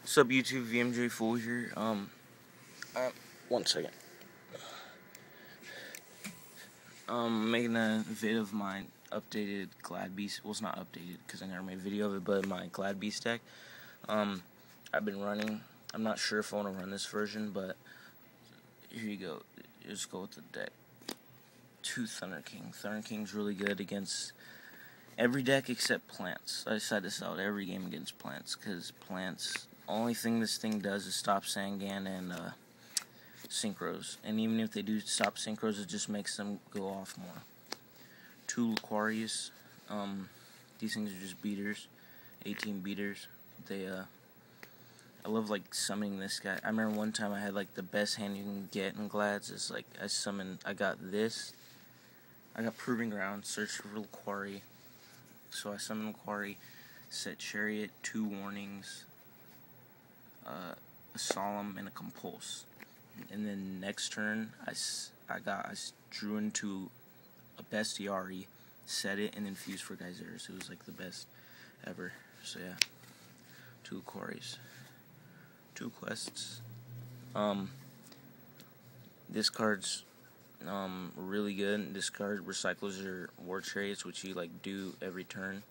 What's up, YouTube? VMJ Fool here. One second. Making a vid of my updated Glad Beast. Well, it's not updated because I never made a video of it, but my Glad Beast deck. I've been running. I'm not sure if I want to run this version, but here you go. Just go with the deck. 2 Thunder King. Thunder King's really good against every deck except plants. I decided to sell it every game against plants because plants. Only thing this thing does is stop Sangan and synchros, and even if they do stop synchros, it just makes them go off more. 2 Laquarius. These things are just beaters, 18 beaters. I love like summoning this guy. I remember one time I had like the best hand you can get in Glads. It's like I got this. I got Proving Ground, search for Laquari. So I summoned Laquari, set Chariot, 2 warnings, a Solemn, and a Compulse. And then next turn, I drew into a Bestiary, set it, and then fused for Geysers. It was like the best ever. So yeah, 2 Quarries, 2 quests. This card's really good. This card recycles your war chariots, which you like do every turn.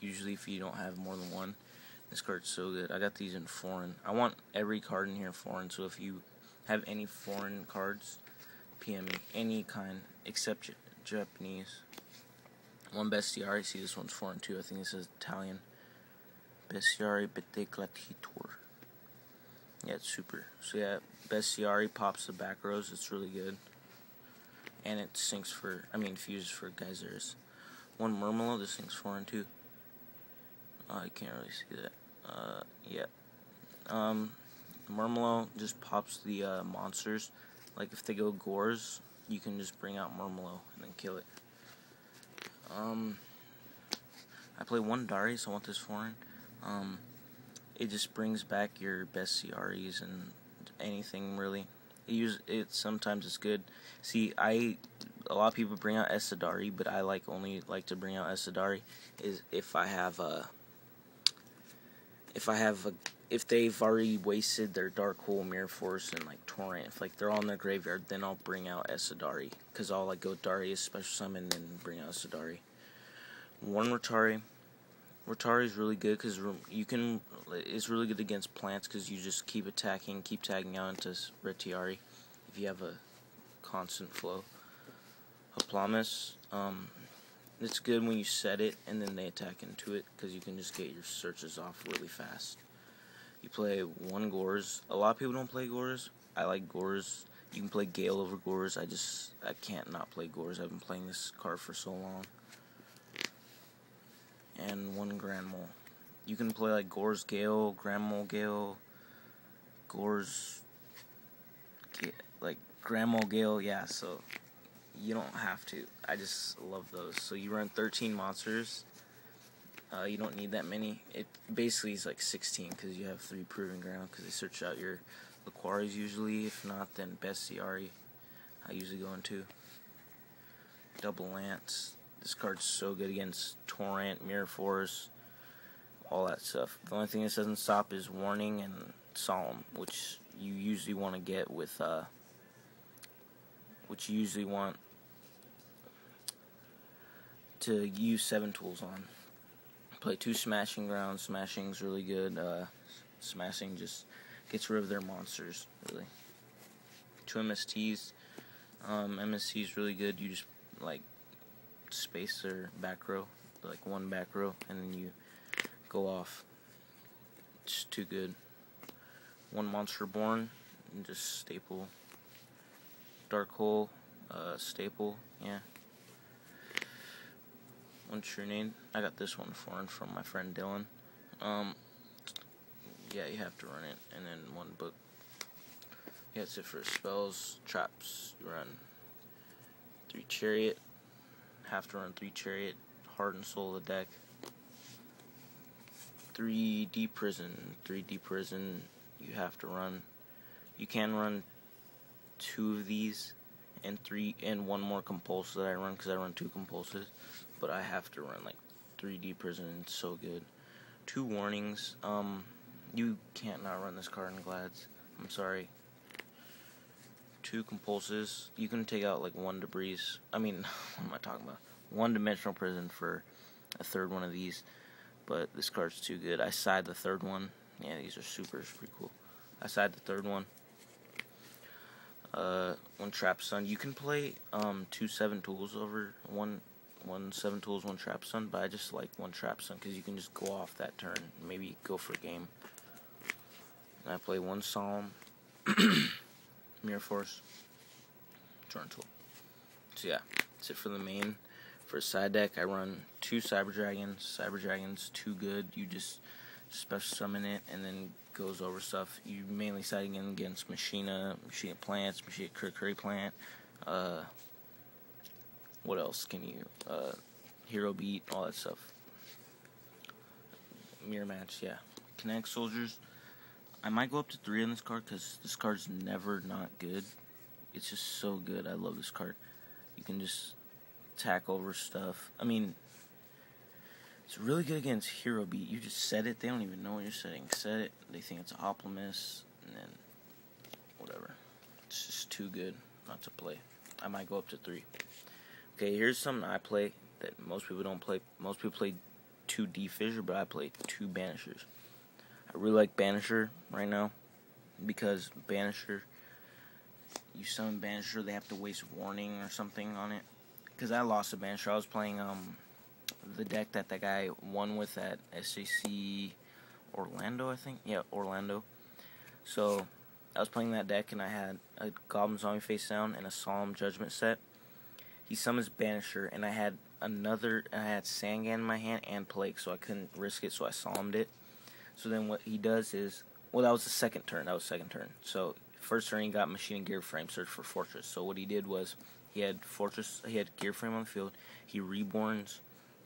Usually, if you don't have more than one. This card's so good. I got these in foreign. I want every card in here foreign. So if you have any foreign cards, PM me. Any kind except Japanese. 1 Bestiary. See, this one's foreign too. I think this is Italian. Bestiary Gladiator. Yeah, it's super. So yeah, Bestiary pops the back rows. It's really good. And it fuses for Geysers. 1 Murmelo. This thing's foreign too. I can't really see that. Yeah. Murmelo just pops the monsters. Like if they go Gores, you can just bring out Murmelo and then kill it. I play 1 Darius. I want this foreign. It just brings back your Bestiaries and anything really. Sometimes it's good. See, a lot of people bring out Esadari, but I only like to bring out Esadari is if they've already wasted their Dark Hole, Mirror Force, and like Torrent. If like they're all in their graveyard, then I'll bring out Esadari, because I'll like go Darius, special summon, and then bring out Esadari. 1 Rotari. Rotari is really good because it's really good against plants because you just keep attacking, keep tagging out into Retiari if you have a constant flow. Hoplamis, it's good when you set it and then they attack into it because you can just get your searches off really fast. You play 1 Gores. A lot of people don't play Gores. I like Gores. You can play Gale over Gores. I can't not play Gores. I've been playing this card for so long. And 1 Grand Mole. You can play like Gores Gale, Grand Mole Gale, Gores, like Grand Mole Gale, yeah, so you don't have to. I just love those. So you run 13 monsters. You don't need that many. It basically is like 16 because you have 3 Proving Ground because they search out your Laquaris usually. If not, then Bestiary I usually go into. Double Lance. This card's so good against Torrent, Mirror Force, all that stuff. The only thing this doesn't stop is Warning and Solemn, which you usually want to get with, which you usually want to use 7 tools on. Play 2 Smashing Grounds. Smashing's really good. Smashing just gets rid of their monsters, really. 2 MSTs. MST's really good. You just, like, space their back row, like 1 back row, and then you go off. It's too good. 1 Monster Born, and just staple. Dark Hole, staple, yeah. 1 True Name. I got this one foreign from my friend Dylan. Yeah, you have to run it, and then 1 book. Yeah, that's it for spells. Traps, you run 3 Chariot. Have to run 3 Chariot, Heart and Soul of the deck. 3 Deep Prison. 3 Deep Prison you have to run. You can run 2 of these and 1 more Compulse that I run because I run 2 Compulses, but I have to run like 3 Deep Prison. It's so good. 2 Warnings. You can't not run this card in Glads. I'm sorry. 2 compulses. You can take out like 1 debris. I mean, what am I talking about? 1 dimensional prison for a 3rd one of these. But this card's too good. I side the 3rd one. Yeah, these are pretty cool. I side the 3rd one. 1 trap stun. You can play 2 7 tools over 1 7 tools, 1 trap stun, but I just like 1 trap stun because you can just go off that turn, maybe go for a game. And I play 1 solemn, mirror force, turn tool. So yeah, that's it for the main. For side deck, I run 2 cyber dragons. Cyber dragons too good. You just special summon it and then goes over stuff. You mainly siding in against Machina plants, Machina curry plant. What else can you? Hero beat, all that stuff. Mirror match, yeah. Kinetic soldiers. I might go up to 3 on this card because this card's never not good. It's just so good. I love this card. You can just attack over stuff. I mean, it's really good against Hero Beat. You just set it. They don't even know what you're setting. Set it. They think it's a Hoplimus. And then, whatever. It's just too good not to play. I might go up to 3. Okay, here's something I play that most people don't play. Most people play 2 Defissure, but I play 2 Banishers. I really like Banisher right now. Because Banisher, you summon Banisher, they have to waste Warning or something on it. Because I lost a Banisher. I was playing the deck that guy won with at SJC Orlando, I think. Yeah, Orlando. So, I was playing that deck and I had a Goblin Zombie face down and a Solemn Judgment set. He summons Banisher and I had Sangan in my hand and Plague, so I couldn't risk it, so I Solemned it. So then what he does is, well, that was the second turn. So, first turn he got Machine and Gear Frame, search for Fortress. So what he did was, he had Gear Frame on the field, he reborns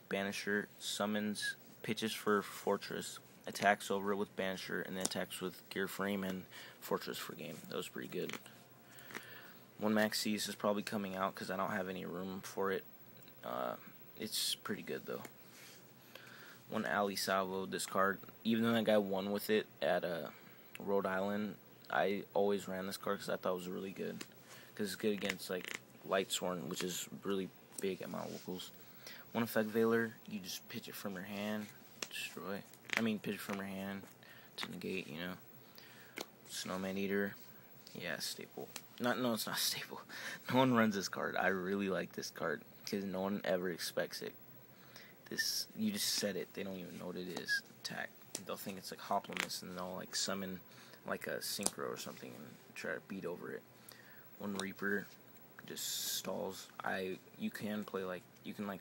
Banisher, summons, pitches for Fortress, attacks over it with Banisher, and then attacks with Gear Frame and Fortress for game. That was pretty good. 1 Max Cease is probably coming out because I don't have any room for it. It's pretty good though. 1 Ali Salvo, this card, even though that guy won with it at Rhode Island, I always ran this card because I thought it was really good. Because it's good against like Lightsworn, which is really big at my locals. 1 Effect Veiler, you just pitch it from your hand, destroy. Pitch it from your hand to negate, you know. Snowman Eater, yeah, staple. No, it's not staple. No one runs this card. I really like this card because no one ever expects it. You just set it. They don't even know what it is. Attack. They'll think it's like Hoplimus, and they'll like summon like a Synchro or something and try to beat over it. 1 Reaper just stalls. You can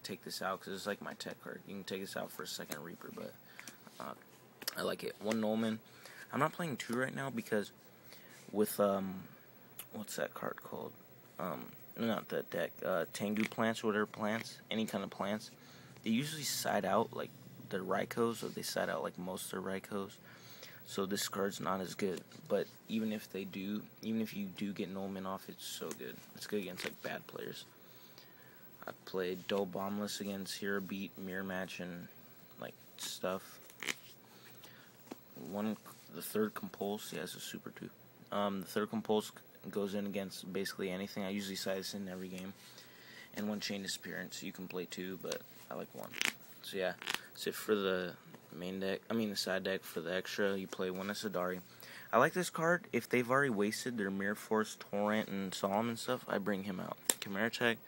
take this out because it's like my tech card. You can take this out for a 2nd Reaper, but I like it. 1 Nolman. I'm not playing 2 right now because with what's that card called? Not that deck. Tengu plants or whatever plants, any kind of plants. They usually side out like their Raikos, or they side out like most of their Raikos. So this card's not as good. But even if you do get Nolman off, it's so good. It's good against like bad players. I played Dull Bombless against Hero Beat, Mirror Match, and like stuff. The 3rd Compulse, yeah, it's a super 2. The 3rd Compulse goes in against basically anything. I usually side this in every game. And 1 Chain Disappearance. You can play 2, but I like 1. So yeah, that's it for the main deck. The side deck. For the extra, you play 1 Asadari. I like this card. If they've already wasted their Mirror Force, Torrent, and Solemn and stuff, I bring him out. Chimera Tech,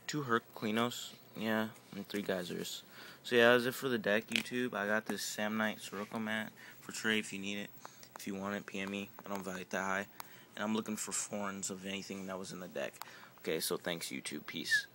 2 Herculinos, yeah, and 3 Geysers. So yeah, that's it for the deck, YouTube. I got this Sam Knight Sirocco mat for trade if you need it. If you want it, PM me. I don't value it that high. And I'm looking for foreigns of anything that was in the deck. Okay, so thanks, YouTube. Peace.